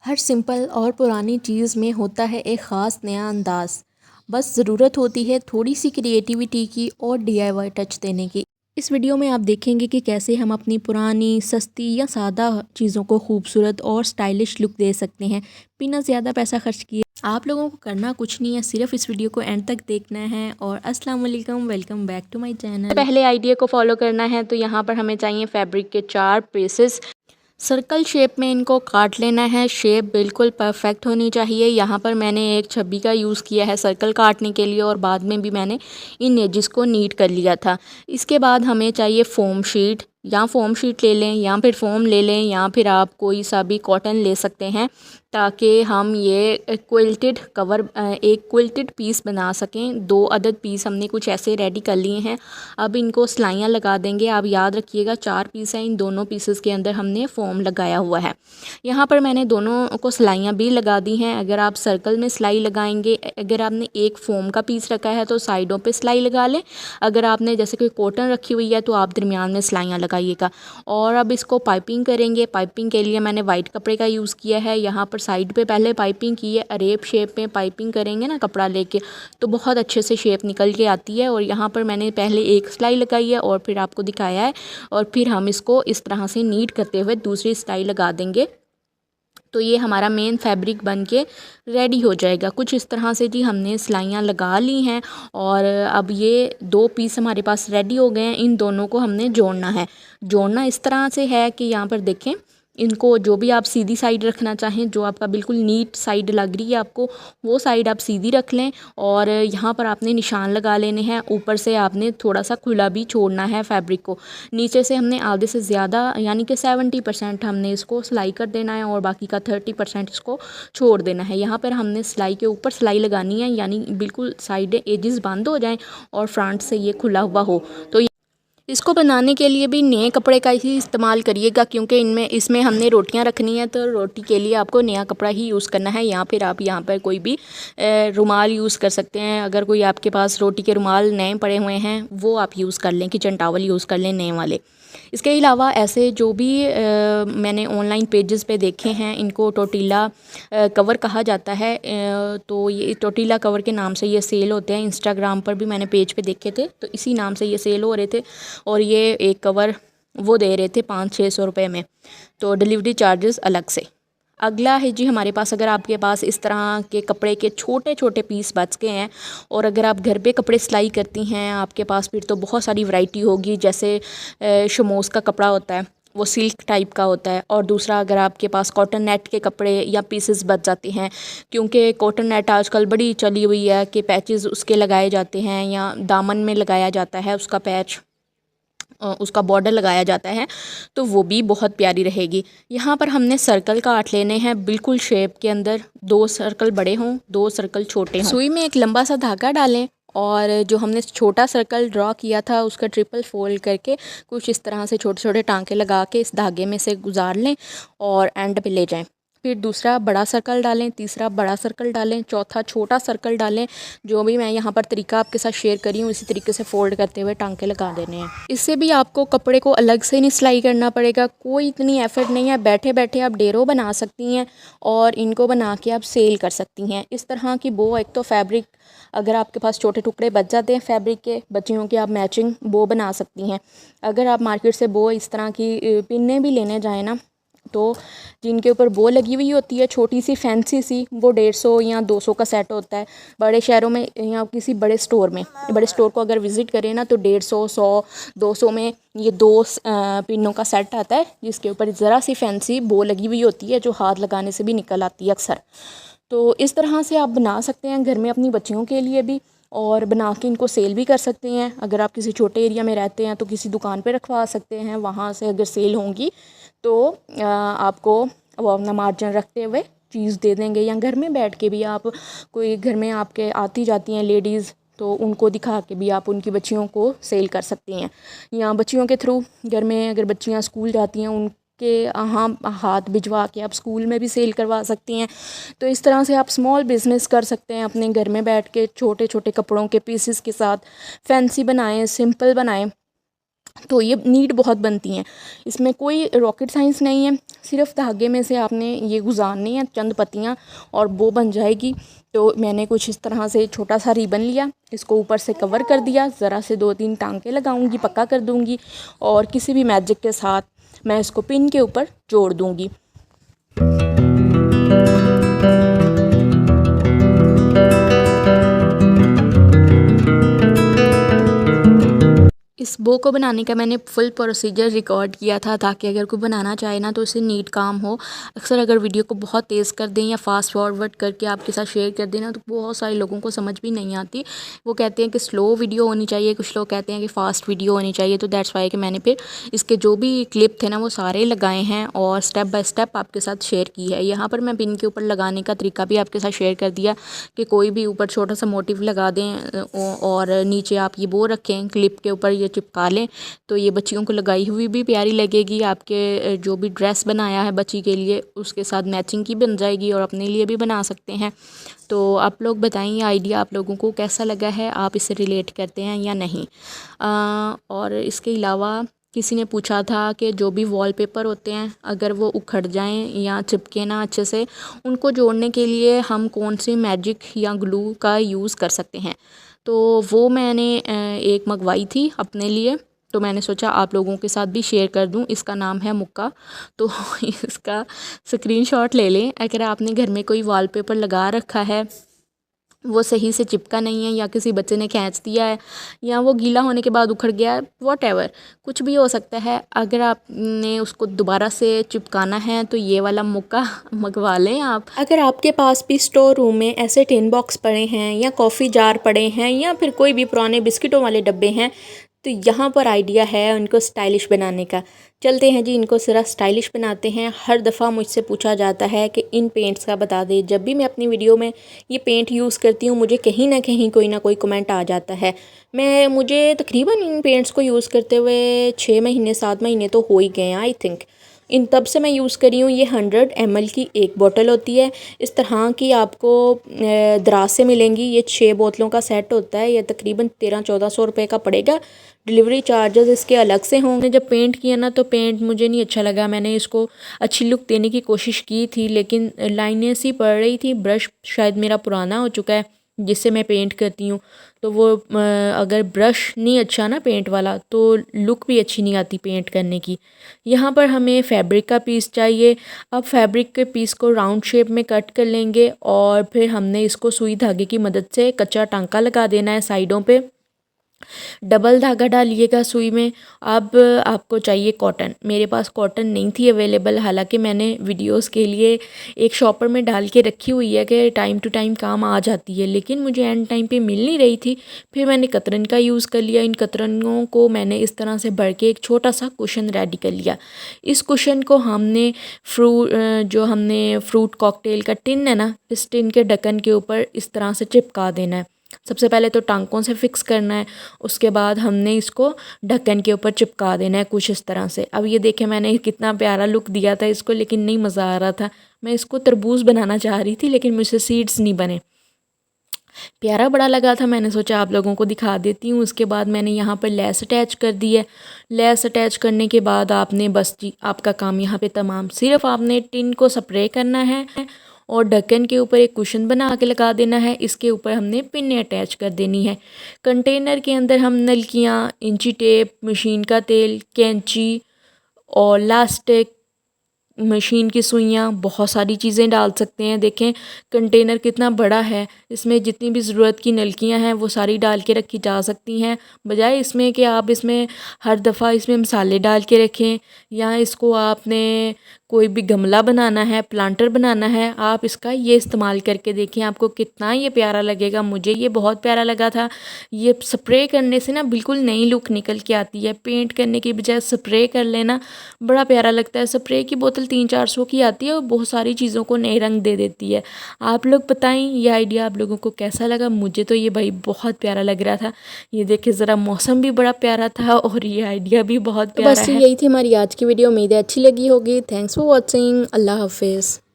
हर simple और पुरानी चीज़ में होता है एक ख़ास नया अंदाज़। बस ज़रूरत होती है थोड़ी सी क्रिएटिविटी की और डीआईवाई टच देने की। इस वीडियो में आप देखेंगे कि कैसे हम अपनी पुरानी, सस्ती या सादा चीज़ों को खूबसूरत और स्टाइलिश लुक दे सकते हैं, बिना ज़्यादा पैसा खर्च किए। आप लोगों को करना कुछ नहीं है, सिर्फ इस वीडियो को एंड तक देखना है। और अस्सलाम वालेकुम, welcome back to my channel. पहले आइडिया को फॉलो करना है, तो यहाँ पर हमें चाहिए फैब्रिक के 4 पीसेस। सर्कल शेप में इनको काट लेना है। शेप बिल्कुल परफेक्ट होनी चाहिए। यहाँ पर मैंने एक छब्बी का यूज़ किया है सर्कल काटने के लिए, और बाद में भी मैंने इन एजेस को नीट कर लिया था। इसके बाद हमें चाहिए फोम शीट, या फोम शीट ले लें या फिर फोम ले लें, या फिर आप कोई सा भी कॉटन ले सकते हैं, ताकि हम ये क्विल्टेड कवर, एक क्विल्टेड पीस बना सकें। 2 अदद पीस हमने कुछ ऐसे रेडी कर लिए हैं। अब इनको सिलाइयाँ लगा देंगे। आप याद रखिएगा 4 पीस हैं, इन दोनों पीसेस के अंदर हमने फोम लगाया हुआ है। यहाँ पर मैंने दोनों को सिलाइयाँ भी लगा दी हैं। अगर आप सर्कल में सिलाई लगाएंगे, अगर आपने एक फोम का पीस रखा है तो साइडों पे सिलाई लगा लें। अगर आपने जैसे कोई कॉटन रखी हुई है तो आप दरमियान में सिलाइयाँ लगाइएगा। और अब इसको पाइपिंग करेंगे। पाइपिंग के लिए मैंने वाइट कपड़े का यूज़ किया है। यहाँ पर साइड पे पहले पाइपिंग की है। अरेब शेप में पाइपिंग करेंगे ना कपड़ा लेके, तो बहुत अच्छे से शेप निकल के आती है। और यहाँ पर मैंने पहले एक सिलाई लगाई है और फिर आपको दिखाया है, और फिर हम इसको इस तरह से नीट करते हुए दूसरी सिलाई लगा देंगे। तो ये हमारा मेन फैब्रिक बन के रेडी हो जाएगा। कुछ इस तरह से जी हमने सिलाइयाँ लगा ली हैं। और अब ये 2 पीस हमारे पास रेडी हो गए हैं। इन दोनों को हमने जोड़ना है। जोड़ना इस तरह से है कि यहाँ पर देखें, इनको जो भी आप सीधी साइड रखना चाहें, जो आपका बिल्कुल नीट साइड लग रही है आपको, वो साइड आप सीधी रख लें। और यहाँ पर आपने निशान लगा लेने हैं। ऊपर से आपने थोड़ा सा खुला भी छोड़ना है फैब्रिक को। नीचे से हमने आधे से ज़्यादा, यानी कि 70% हमने इसको सिलाई कर देना है, और बाकी का 30% इसको छोड़ देना है। यहाँ पर हमने सिलाई के ऊपर सिलाई लगानी है, यानी बिल्कुल साइडें एजेस बंद हो जाएं और फ्रंट से ये खुला हुआ हो। तो इसको बनाने के लिए भी नए कपड़े का ही इस्तेमाल करिएगा, क्योंकि इसमें हमने रोटियां रखनी है, तो रोटी के लिए आपको नया कपड़ा ही यूज़ करना है। या फिर आप यहाँ पर कोई भी रुमाल यूज़ कर सकते हैं। अगर कोई आपके पास रोटी के रुमाल नए पड़े हुए हैं, वो आप यूज़ कर लें, किचन टॉवल यूज़ कर लें नए वाले। इसके अलावा ऐसे जो भी मैंने ऑनलाइन पेजेस पे देखे हैं, इनको टोटीला कवर कहा जाता है। तो ये टोटीला कवर के नाम से ये सेल होते हैं। इंस्टाग्राम पर भी मैंने पेज पे देखे थे, तो इसी नाम से ये सेल हो रहे थे। और ये एक कवर वो दे रहे थे 500-600 रुपये में, तो डिलीवरी चार्जेस अलग से। अगला है जी हमारे पास, अगर आपके पास इस तरह के कपड़े के छोटे छोटे पीस बच गए हैं, और अगर आप घर पे कपड़े सिलाई करती हैं आपके पास, फिर तो बहुत सारी वैरायटी होगी। जैसे शमोस का कपड़ा होता है, वो सिल्क टाइप का होता है। और दूसरा, अगर आपके पास कॉटन नेट के कपड़े या पीसेस बच जाते हैं, क्योंकि कॉटन नेट आजकल बड़ी चली हुई है कि पैचेस उसके लगाए जाते हैं, या दामन में लगाया जाता है उसका पैच, उसका बॉर्डर लगाया जाता है, तो वो भी बहुत प्यारी रहेगी। यहाँ पर हमने सर्कल काट लेने हैं बिल्कुल शेप के अंदर। 2 सर्कल बड़े हों, 2 सर्कल छोटे हों। सुई में एक लंबा सा धागा डालें, और जो हमने छोटा सर्कल ड्रॉ किया था उसका ट्रिपल फोल्ड करके कुछ इस तरह से छोटे छोटे टांके लगा के इस धागे में से गुजार लें और एंड पे ले जाएं। फिर दूसरा बड़ा सर्कल डालें, तीसरा बड़ा सर्कल डालें, चौथा छोटा सर्कल डालें। जो भी मैं यहाँ पर तरीका आपके साथ शेयर करी हूँ, इसी तरीके से फोल्ड करते हुए टांके लगा देने हैं। इससे भी आपको कपड़े को अलग से नहीं सिलाई करना पड़ेगा, कोई इतनी एफर्ट नहीं है। बैठे बैठे आप डेरो बना सकती हैं, और इनको बना के आप सेल कर सकती हैं। इस तरह की बो, एक तो फैब्रिक, अगर आपके पास छोटे टुकड़े बच जाते हैं फैब्रिक के, बच्चियों की आप मैचिंग बो बना सकती हैं। अगर आप मार्केट से बो इस तरह की पिन्ने भी लेने जाएँ ना, तो जिनके ऊपर बो लगी हुई होती है छोटी सी फैंसी सी, वो 150 या 200 का सेट होता है। बड़े शहरों में या किसी बड़े स्टोर में, बड़े स्टोर को अगर विज़िट करें ना, तो 150, 100, 200 में ये 2 पिनों का सेट आता है, जिसके ऊपर ज़रा सी फैंसी बो लगी हुई होती है, जो हाथ लगाने से भी निकल आती है अक्सर। तो इस तरह से आप बना सकते हैं घर में अपनी बच्चियों के लिए भी, और बना के इनको सेल भी कर सकते हैं। अगर आप किसी छोटे एरिया में रहते हैं तो किसी दुकान पे रखवा सकते हैं, वहाँ से अगर सेल होंगी तो आपको वो अपना मार्जिन रखते हुए चीज़ दे देंगे। या घर में बैठ के भी आप, कोई घर में आपके आती जाती हैं लेडीज़, तो उनको दिखा के भी आप उनकी बच्चियों को सेल कर सकती हैं। या बच्चियों के थ्रू घर में अगर बच्चियाँ स्कूल जाती हैं, उनके यहाँ हाथ भिजवा के आप स्कूल में भी सेल करवा सकती हैं। तो इस तरह से आप स्मॉल बिज़नेस कर सकते हैं अपने घर में बैठ के, छोटे छोटे कपड़ों के पीसेस के साथ। फैंसी बनाएं, सिंपल बनाएं, तो ये नीड बहुत बनती हैं। इसमें कोई रॉकेट साइंस नहीं है, सिर्फ धागे में से आपने ये गुजारनी है चंद पत्तियाँ और वो बन जाएगी। तो मैंने कुछ इस तरह से छोटा सा रिबन लिया, इसको ऊपर से कवर कर दिया, ज़रा से 2-3 टांके लगाऊंगी, पक्का कर दूंगी और किसी भी मैजिक के साथ मैं इसको पिन के ऊपर जोड़ दूंगी। इस बो को बनाने का मैंने फुल प्रोसीजर रिकॉर्ड किया था ताकि अगर कोई बनाना चाहे ना तो इसे नीट काम हो। अक्सर अगर वीडियो को बहुत तेज़ कर दें या फास्ट फॉरवर्ड करके आपके साथ शेयर कर देना तो बहुत सारे लोगों को समझ भी नहीं आती। वो कहते हैं कि स्लो वीडियो होनी चाहिए, कुछ लोग कहते हैं कि फ़ास्ट वीडियो होनी चाहिए। तो दैट्स वाई कि मैंने फिर इसके जो भी क्लिप थे ना वो सारे लगाए हैं और स्टेप बाय स्टेप आपके साथ शेयर की है। यहाँ पर मैं पिन के ऊपर लगाने का तरीका भी आपके साथ शेयर कर दिया कि कोई भी ऊपर छोटा सा मोटिव लगा दें और नीचे आप ये बो रखें, क्लिप के ऊपर ये चिपका लें तो ये बच्चियों को लगाई हुई भी प्यारी लगेगी। आपके जो भी ड्रेस बनाया है बच्ची के लिए उसके साथ मैचिंग की बन जाएगी और अपने लिए भी बना सकते हैं। तो आप लोग बताइए आइडिया आप लोगों को कैसा लगा है, आप इससे रिलेट करते हैं या नहीं। और इसके अलावा किसी ने पूछा था कि जो भी वॉलपेपर होते हैं अगर वो उखड़ जाएं या चिपके ना अच्छे से, उनको जोड़ने के लिए हम कौन से मैजिक या ग्लू का यूज़ कर सकते हैं। तो वो मैंने एक मंगवाई थी अपने लिए, तो मैंने सोचा आप लोगों के साथ भी शेयर कर दूं। इसका नाम है मुक्का। तो इसका स्क्रीनशॉट ले लें। अगर आपने घर में कोई वॉलपेपर लगा रखा है, वो सही से चिपका नहीं है या किसी बच्चे ने खींच दिया है या वो गीला होने के बाद उखड़ गया है, वॉटएवर कुछ भी हो सकता है, अगर आपने उसको दोबारा से चिपकाना है तो ये वाला मुक्का मंगवा लें आप। अगर आपके पास भी स्टोर रूम में ऐसे टिन बॉक्स पड़े हैं या कॉफ़ी जार पड़े हैं या फिर कोई भी पुराने बिस्किटों वाले डब्बे हैं तो यहाँ पर आइडिया है उनको स्टाइलिश बनाने का। चलते हैं जी, इनको ज़रा स्टाइलिश बनाते हैं। हर दफ़ा मुझसे पूछा जाता है कि इन पेंट्स का बता दें। जब भी मैं अपनी वीडियो में ये पेंट यूज़ करती हूँ मुझे कहीं ना कोई कमेंट आ जाता है। मुझे तकरीबन इन पेंट्स को यूज़ करते हुए 6 महीने 7 महीने तो हो ही गए हैं आई थिंक। इन तब से मैं यूज़ करी हूँ। ये 100 ml की एक बोतल होती है, इस तरह की आपको दराज से मिलेंगी। ये 6 बोतलों का सेट होता है। ये तकरीबन 1300-1400 रुपये का पड़ेगा। डिलीवरी चार्जेस इसके अलग से होंगे। जब पेंट किया ना तो पेंट मुझे नहीं अच्छा लगा। मैंने इसको अच्छी लुक देने की कोशिश की थी लेकिन लाइनें सी पड़ रही थी। ब्रश शायद मेरा पुराना हो चुका है जिससे मैं पेंट करती हूँ, तो वो अगर ब्रश नहीं अच्छा ना पेंट वाला तो लुक भी अच्छी नहीं आती पेंट करने की। यहाँ पर हमें फैब्रिक का पीस चाहिए। अब फैब्रिक के पीस को राउंड शेप में कट कर लेंगे और फिर हमने इसको सुई धागे की मदद से कच्चा टांका लगा देना है साइडों पे। डबल धागा डालिएगा सुई में। अब आपको चाहिए कॉटन। मेरे पास कॉटन नहीं थी अवेलेबल, हालांकि मैंने वीडियोस के लिए एक शॉपर में डाल के रखी हुई है कि टाइम टू टाइम काम आ जाती है, लेकिन मुझे एंड टाइम पे मिल नहीं रही थी। फिर मैंने कतरन का यूज़ कर लिया। इन कतरनों को मैंने इस तरह से भर के एक छोटा सा कुशन रेडी कर लिया। इस कुशन को हमने फ्रूट कॉकटेल का टिन है ना, इस टिन के ढक्कन के ऊपर इस तरह से चिपका देना है। सबसे पहले तो टांकों से फिक्स करना है, उसके बाद हमने इसको ढक्कन के ऊपर चिपका देना है कुछ इस तरह से। अब ये देखें मैंने कितना प्यारा लुक दिया था इसको, लेकिन नहीं मज़ा आ रहा था। मैं इसको तरबूज बनाना चाह रही थी लेकिन मुझसे सीड्स नहीं बने। प्यारा बड़ा लगा था, मैंने सोचा आप लोगों को दिखा देती हूँ। उसके बाद मैंने यहाँ पर लेस अटैच कर दी है। लेस अटैच करने के बाद आपने बस जी आपका काम यहाँ पे तमाम। सिर्फ आपने टिन को स्प्रे करना है और ढक्कन के ऊपर एक कुशन बना के लगा देना है। इसके ऊपर हमने पिन अटैच कर देनी है। कंटेनर के अंदर हम नलकियाँ, इंची टेप, मशीन का तेल, कैंची और लास्टिक, मशीन की सुइयाँ, बहुत सारी चीज़ें डाल सकते हैं। देखें कंटेनर कितना बड़ा है, इसमें जितनी भी ज़रूरत की नलकियाँ हैं वो सारी डाल के रखी जा सकती हैं, बजाय इसमें कि आप इसमें हर दफ़ा इसमें मसाले डाल के रखें। या इसको आपने कोई भी गमला बनाना है, प्लांटर बनाना है, आप इसका ये इस्तेमाल करके देखें आपको कितना ये प्यारा लगेगा। मुझे ये बहुत प्यारा लगा था। ये स्प्रे करने से ना बिल्कुल नई लुक निकल के आती है। पेंट करने की बजाय स्प्रे कर लेना बड़ा प्यारा लगता है। स्प्रे की बोतल 300-400 की आती है और बहुत सारी चीज़ों को नए रंग दे देती है। आप लोग बताएं ये आइडिया आप लोगों को कैसा लगा। मुझे तो ये भाई बहुत प्यारा लग रहा था। ये देखिए ज़रा मौसम भी बड़ा प्यारा था और ये आइडिया भी बहुत प्यारा है। बस यही थी हमारी आज की वीडियो। उम्मीद है अच्छी लगी होगी। Thanks for watching. अल्लाह हाफिज़।